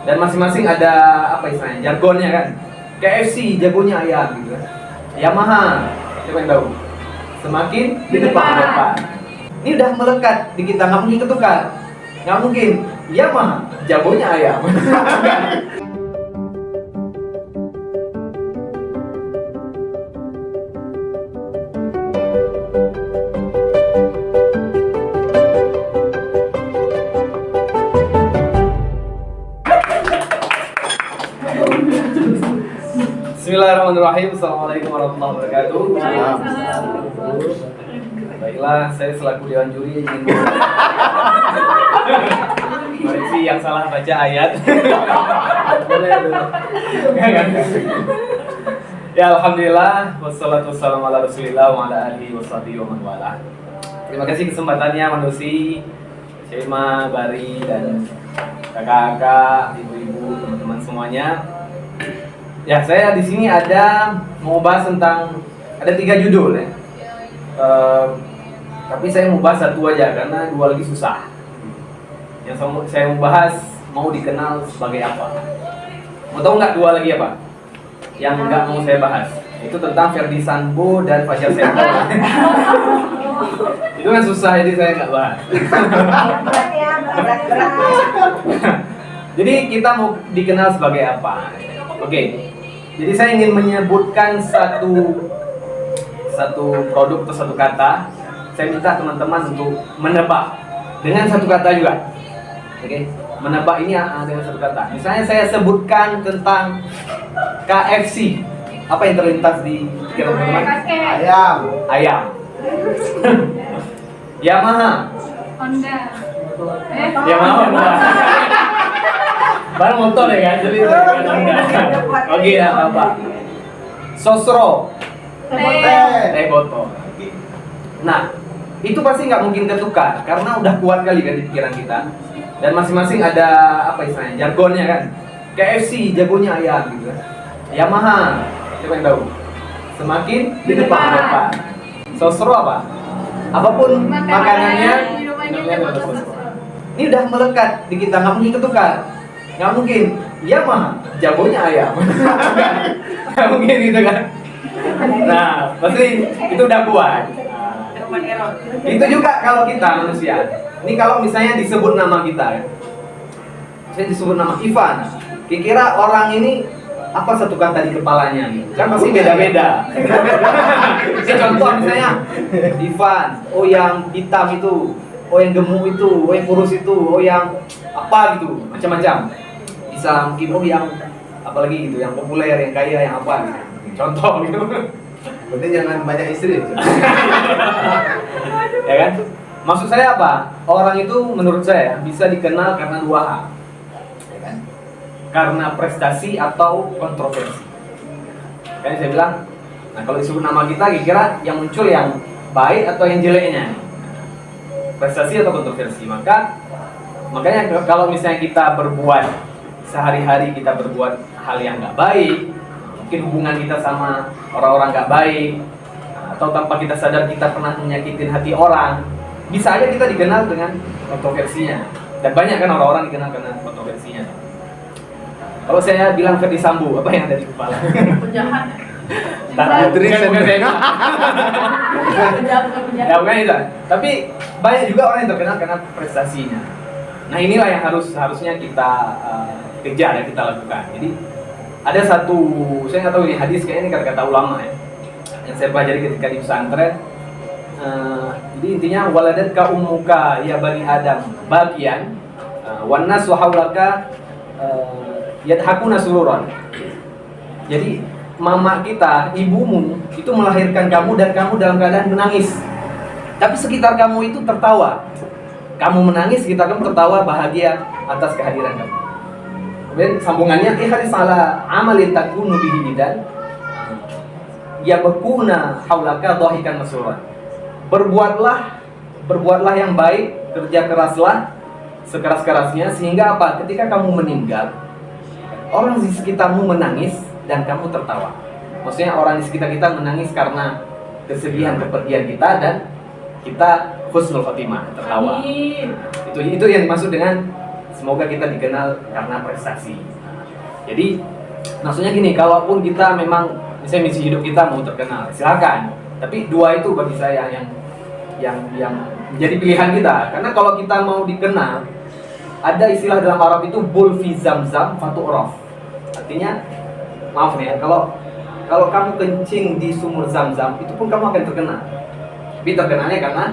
Dan masing-masing ada apa istilahnya, jargonnya kan. KFC jagonya ayam gitu kan. Yamaha, siapa yang tahu? Semakin di depan. Ini udah melekat di kita, nggak mungkin ketukar. Nggak mungkin. Yamaha, jagonya ayam. Bismillahirrahmanirrahim. Assalamualaikum warahmatullahi wabarakatuh. Baiklah, saya selaku Dewan Juri ingin koreksi yang salah baca ayat. Ya, alhamdulillah, wassalatu wassalamu ala rasulillah wa ala alihi washabihi wa man wala. Terima kasih kesempatannya Manusi, Syema, Bari, dan kakak-kakak, ibu-ibu, teman-teman semuanya. Ya, saya di sini mau bahas tentang ada 3 judul ya. Tapi saya mau bahas satu aja karena 2 lagi susah. Yang saya mau bahas mau dikenal sebagai apa? Mau tahu nggak 2 lagi apa? Yang nggak mau saya bahas itu tentang Ferdy Sambo dan Fajar Sempo. Itu kan susah, jadi saya nggak bahas. Jadi kita mau dikenal sebagai apa? Oke. Jadi saya ingin menyebutkan satu produk atau satu kata. Saya minta teman-teman untuk menebak dengan satu kata juga. Oke. Menebak ini dengan satu kata. Misalnya saya sebutkan tentang KFC. Apa yang terlintas di pikiran teman-teman? Ayam. Yamaha. Honda. Yamaha. Barang motor ya kan, jadi oke ya apa? Sosro, teh botol. Nah, itu pasti nggak mungkin ketukar karena udah kuat kali kan di pikiran kita. Dan masing-masing ada apa istilahnya, jargonnya kan. KFC jagonya ayam gitu kan. Yamaha, siapa yang tahu? Semakin di depan. Sosro apa? Apapun makanannya, ini udah melekat di kita, nggak mungkin ketukar. Nggak mungkin, Yamaha, jagonya ayam. Nggak mungkin gitu kan. Nah, pasti itu udah kuat. Itu juga kalau kita manusia. Ini kalau misalnya disebut nama kita ya. Saya disebut nama Ivan. Kira-kira orang ini apa satu kata di kepalanya gitu. Kan pasti beda-beda. Contoh misalnya Ivan, oh yang hitam itu, oh yang gemuk itu, oh yang kurus itu, oh yang apa gitu, macam-macam. Bisa mungkin oh yang apalagi gitu, yang populer, yang kaya, yang apa gitu. Contoh gitu. Berarti jangan banyak istri. Ya kan? Maksud saya apa? Orang itu menurut saya bisa dikenal karena 2 hal. Ya kan? Karena prestasi atau kontroversi. Kan saya bilang, nah kalau disebut nama kita kira-kira yang muncul yang baik atau yang jeleknya? Prestasi atau kontroversi. Makanya kalau misalnya kita berbuat sehari-hari, kita berbuat hal yang nggak baik, mungkin hubungan kita sama orang-orang nggak baik, atau tanpa kita sadar kita pernah menyakitin hati orang, bisa aja kita dikenal dengan kontroversinya. Dan banyak kan orang-orang dikenal karena kontroversinya. Kalau saya bilang Ferdy Sambo, apa yang ada di kepala? Penjahat. Ya bukan itu. Tapi banyak juga orang yang terkenal karena prestasinya. Nah inilah yang harusnya kita kejar, ya kita lakukan. Jadi ada satu, saya nggak tahu ini hadis, kayaknya ini kata-kata ulama ya, yang saya pelajari ketika di pesantren. Jadi intinya waladatka ummuka ya bani Adam bagian wan nasu haulaka yadhakuna sururan. Jadi mama kita, ibumu itu melahirkan kamu dan kamu dalam keadaan menangis. Tapi sekitar kamu itu tertawa. Kamu menangis, sekitar kamu tertawa bahagia atas kehadiran kamu. Kemudian sambungannya ihris ala amalin takunu bihi idan yabkuna haulaka dhahikan masruran. Berbuatlah yang baik, kerja keraslah sekeras-kerasnya sehingga apa? Ketika kamu meninggal, orang di sekitarmu menangis dan kamu tertawa. Maksudnya orang di sekitar kita menangis karena kesedihan kepergian kita dan kita husnul khotimah, tertawa. Itu yang dimaksud dengan semoga kita dikenal karena prestasi. Jadi maksudnya gini, kalaupun kita memang misalnya misi hidup kita mau terkenal, silakan. Tapi dua itu bagi saya yang menjadi pilihan kita. Karena kalau kita mau dikenal, ada istilah dalam Arab itu bul fi zamzam fatu'raf. Artinya, maaf nih ya, kalau kamu kencing di sumur Zam-Zam, itu pun kamu akan terkenal. Tapi terkenalnya karena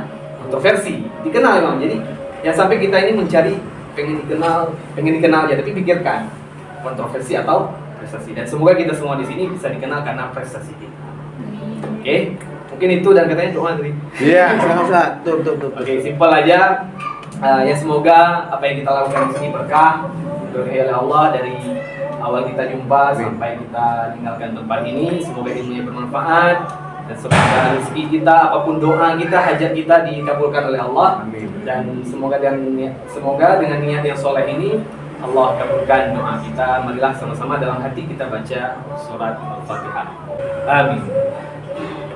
kontroversi, dikenal memang. Jadi yang sampai kita ini mencari pengen dikenal ya, tapi pikirkan kontroversi atau prestasi. Dan semoga kita semua di sini bisa dikenal karena prestasi kita. Oke, mungkin itu dan katanya doa tadi. Iya, sama-sama. Tuh. Oke, simpel aja. Ya semoga apa yang kita lakukan di sini berkah, diberkahi oleh Allah dari awal kita jumpa sampai kita tinggalkan tempat ini. Semoga ilmunya bermanfaat dan semoga rezeki kita, apapun doa kita, hajat kita dikabulkan oleh Allah. Amin. Dan semoga dengan niat yang soleh ini Allah kabulkan doa kita. Marilah sama-sama dalam hati kita baca surat Al-Fatihah. Amin.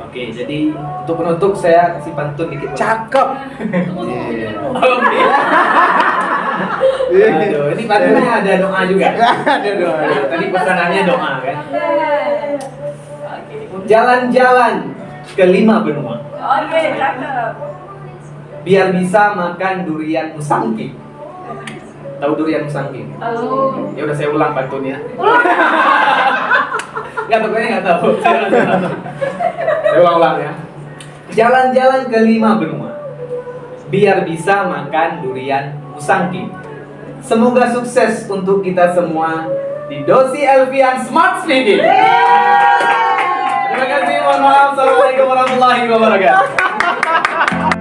Oke, jadi untuk penutup saya kasih pantun dikit. Cakep. Oke. Aduh, ini pantunnya ada doa juga. Ada doa. Tadi pesanannya doa kan. Jalan-jalan ke 5 benua. Oke, cakep. Biar bisa makan durian musangking. Tahu durian musangking? Halo. Ya udah saya ulang pantunnya. Enggak, pokoknya enggak tahu. Saya ulang ya. Jalan-jalan ke 5 benua. Biar bisa makan durian musangking. Semoga sukses untuk kita semua di Dosi Elvian Smart Speaking. Terima kasih, mohon maaf. Assalamualaikum warahmatullahi wabarakatuh.